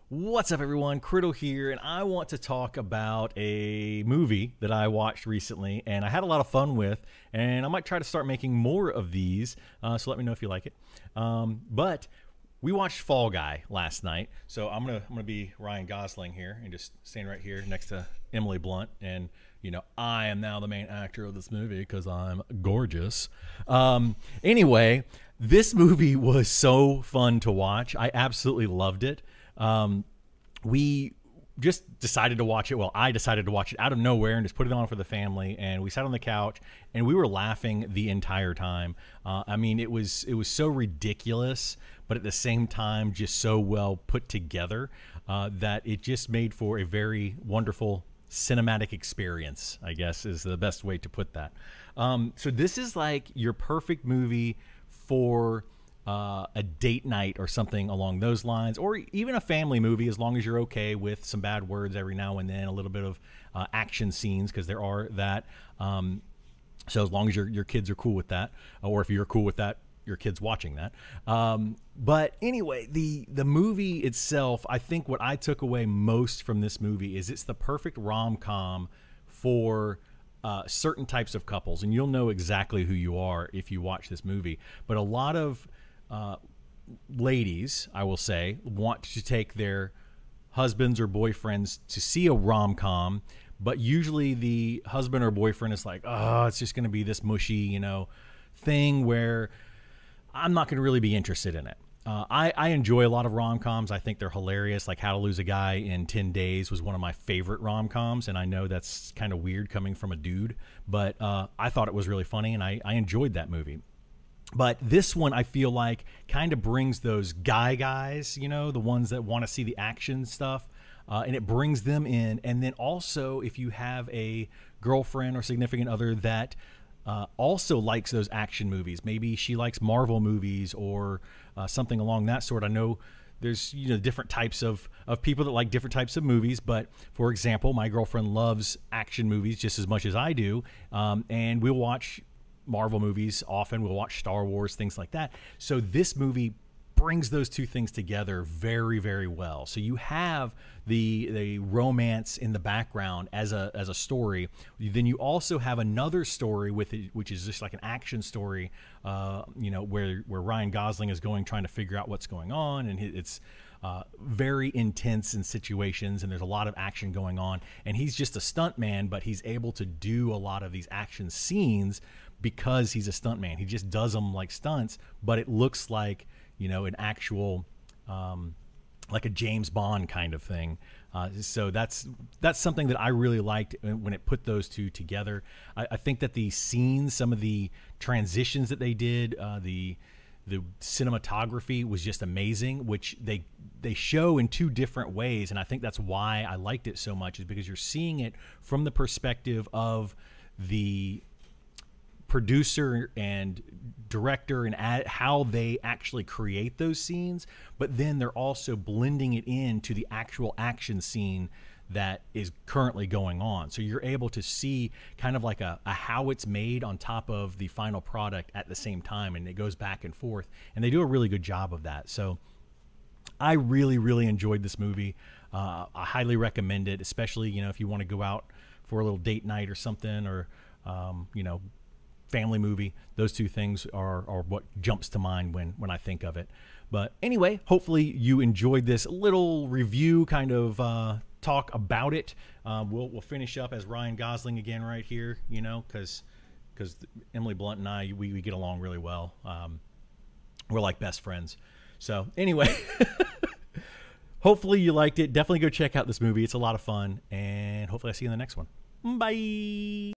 What's up, everyone? Kriddle here, and I want to talk about a movie that I watched recently and I had a lot of fun with, and I might try to start making more of these, so let me know if you like it. But we watched Fall Guy last night, so I'm gonna be Ryan Gosling here and just stand right here next to Emily Blunt, and I am now the main actor of this movie because I'm gorgeous. Anyway, this movie was so fun to watch. I absolutely loved it. We just decided to watch it. Well, I decided to watch it out of nowhere and just put it on for the family. And we sat on the couch and we were laughing the entire time. I mean, it was so ridiculous, but at the same time, just so well put together that it just made for a very wonderful cinematic experience, I guess is the best way to put that. So this is like your perfect movie for a date night or something along those lines, or even a family movie, as long as you're okay with some bad words every now and then, a little bit of action scenes, because there are that. So as long as your kids are cool with that, or if you're cool with that, your kids watching that. But anyway, the movie itself, I think what I took away most from this movie is it's the perfect rom-com for certain types of couples, and you'll know exactly who you are if you watch this movie. But a lot of ladies, I will say, want to take their husbands or boyfriends to see a rom-com, but usually the husband or boyfriend is like, oh, it's just going to be this mushy, thing where I'm not going to really be interested in it. I enjoy a lot of rom-coms. I think they're hilarious. Like How to Lose a Guy in 10 Days was one of my favorite rom-coms, and I know that's kind of weird coming from a dude, but I thought it was really funny, and I enjoyed that movie. But this one, I feel like, kind of brings those guys, the ones that want to see the action stuff, and it brings them in. And then also, if you have a girlfriend or significant other that also likes those action movies, maybe she likes Marvel movies or something along that sort. I know there's different types of people that like different types of movies, but for example, my girlfriend loves action movies just as much as I do, and we'll watch Marvel movies often. We'll watch Star Wars, things like that. So this movie brings those two things together very, very well. So you have the romance in the background as a story. Then you also have another story with it, which is just like an action story, where Ryan Gosling is trying to figure out what's going on, and it's very intense in situations, and there's a lot of action going on. And he's just a stunt man, but he's able to do a lot of these action scenes because he's a stunt man. He just does them like stunts, but it looks like an actual like a James Bond kind of thing. So that's something that I really liked when it put those two together. I think that the scenes, some of the transitions that they did, the cinematography was just amazing, which they show in two different ways, and I think that's why I liked it so much, is because you're seeing it from the perspective of the producer and director and how they actually create those scenes, but then they're also blending it into the actual action scene that is currently going on. So you're able to see kind of like a how it's made on top of the final product at the same time, and it goes back and forth, and they do a really good job of that. So I really, really enjoyed this movie. I highly recommend it, especially if you want to go out for a little date night or something, or family movie. Those two things are what jumps to mind when I think of it. But anyway, hopefully you enjoyed this little review kind of talk about it. We'll finish up as Ryan Gosling again right here, because Emily Blunt and I, we get along really well. We're like best friends. So anyway, hopefully you liked it. Definitely go check out this movie. It's a lot of fun, and hopefully I see you in the next one. Bye.